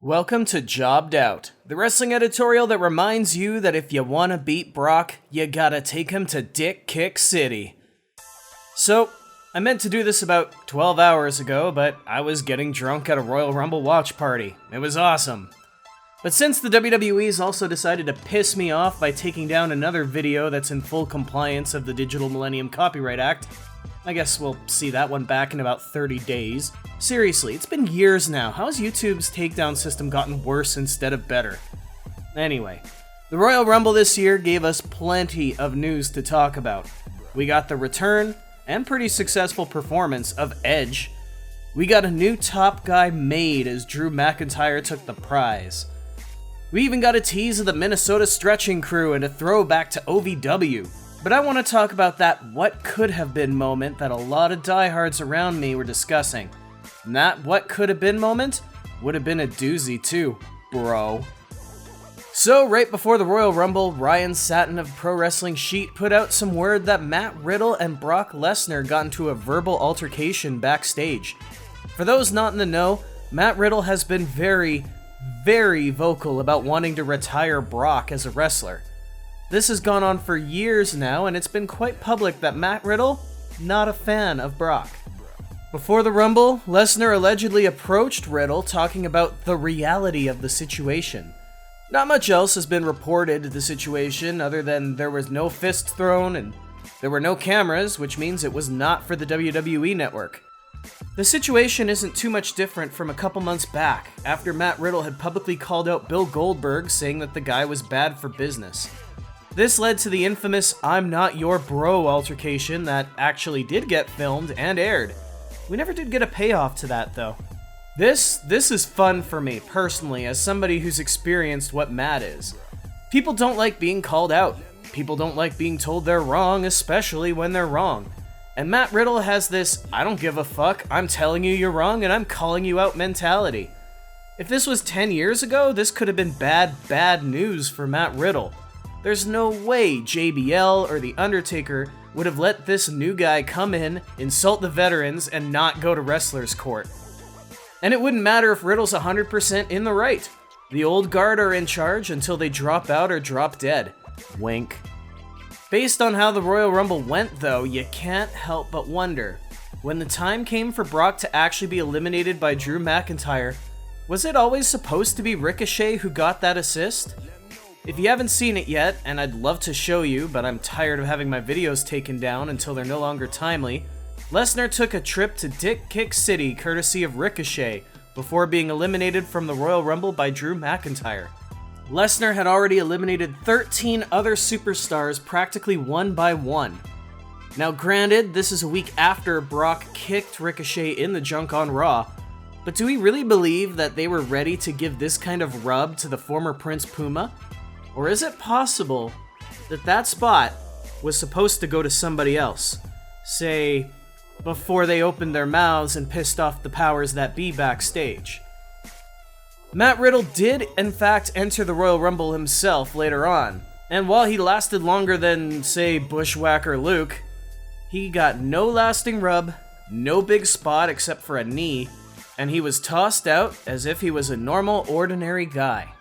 Welcome to Jobbed Out, the wrestling editorial that reminds you that if you want to beat Brock, you gotta take him to Dick Kick City. So, I meant to do this about 12 hours ago, but I was getting drunk at a Royal Rumble watch party. It was awesome. But since the WWE's also decided to piss me off by taking down another video that's in full compliance of the Digital Millennium Copyright Act, I guess we'll see that one back in about 30 days. Seriously, it's been years now. How has YouTube's takedown system gotten worse instead of better? Anyway, the Royal Rumble this year gave us plenty of news to talk about. We got the return, and pretty successful performance, of Edge. We got a new top guy made as Drew McIntyre took the prize. We even got a tease of the Minnesota Stretching Crew and a throwback to OVW. But I want to talk about that what could have been moment that a lot of diehards around me were discussing. And that what could have been moment would have been a doozy too, bro. So right before the Royal Rumble, Ryan Satin of Pro Wrestling Sheet put out some word that Matt Riddle and Brock Lesnar got into a verbal altercation backstage. For those not in the know, Matt Riddle has been very vocal about wanting to retire Brock as a wrestler. This has gone on for years now, and it's been quite public that Matt Riddle, not a fan of Brock. Before the Rumble, Lesnar allegedly approached Riddle talking about the reality of the situation. Not much else has been reported of the situation other than there was no fist thrown and there were no cameras, which means it was not for the WWE network. The situation isn't too much different from a couple months back, after Matt Riddle had publicly called out Bill Goldberg, saying that the guy was bad for business. This led to the infamous "I'm not your bro" altercation that actually did get filmed and aired. We never did get a payoff to that though. This is fun for me personally, as somebody who's experienced what Matt is. People don't like being called out. People don't like being told they're wrong, especially when they're wrong. And Matt Riddle has this "I don't give a fuck, I'm telling you you're wrong and I'm calling you out" mentality. If this was 10 years ago, this could have been bad news for Matt Riddle. There's no way JBL or The Undertaker would have let this new guy come in, insult the veterans, and not go to wrestler's court. And it wouldn't matter if Riddle's 100% in the right. The old guard are in charge until they drop out or drop dead. Wink. Based on how the Royal Rumble went though, you can't help but wonder, when the time came for Brock to actually be eliminated by Drew McIntyre, was it always supposed to be Ricochet who got that assist? If you haven't seen it yet, and I'd love to show you, but I'm tired of having my videos taken down until they're no longer timely, Lesnar took a trip to Dick Kick City courtesy of Ricochet before being eliminated from the Royal Rumble by Drew McIntyre. Lesnar had already eliminated 13 other superstars practically one by one. Now granted, this is a week after Brock kicked Ricochet in the junk on Raw, but do we really believe that they were ready to give this kind of rub to the former Prince Puma? Or is it possible that that spot was supposed to go to somebody else? Say, before they opened their mouths and pissed off the powers that be backstage. Matt Riddle did, in fact, enter the Royal Rumble himself later on, and while he lasted longer than, say, Bushwhacker Luke, he got no lasting rub, no big spot except for a knee, and he was tossed out as if he was a normal, ordinary guy.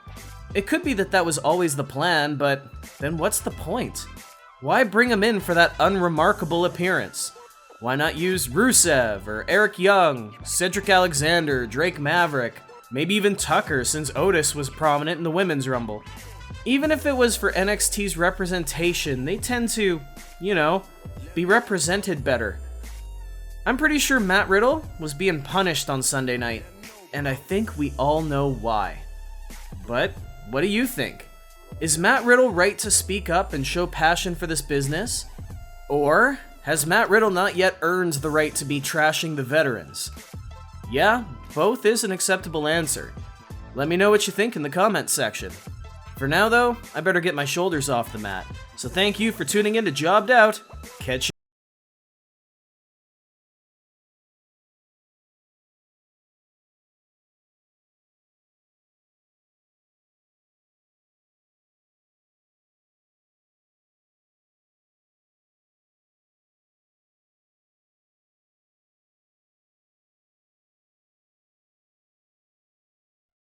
It could be that that was always the plan, but then what's the point? Why bring him in for that unremarkable appearance? Why not use Rusev, or Eric Young, Cedric Alexander, Drake Maverick, maybe even Tucker since Otis was prominent in the Women's Rumble? Even if it was for NXT's representation, they tend to, be represented better. I'm pretty sure Matt Riddle was being punished on Sunday night, and I think we all know why. But what do you think? Is Matt Riddle right to speak up and show passion for this business? Or has Matt Riddle not yet earned the right to be trashing the veterans? Yeah, both is an acceptable answer. Let me know what you think in the comments section. For now though, I better get my shoulders off the mat. So thank you for tuning in to Jobbed Out. Catch you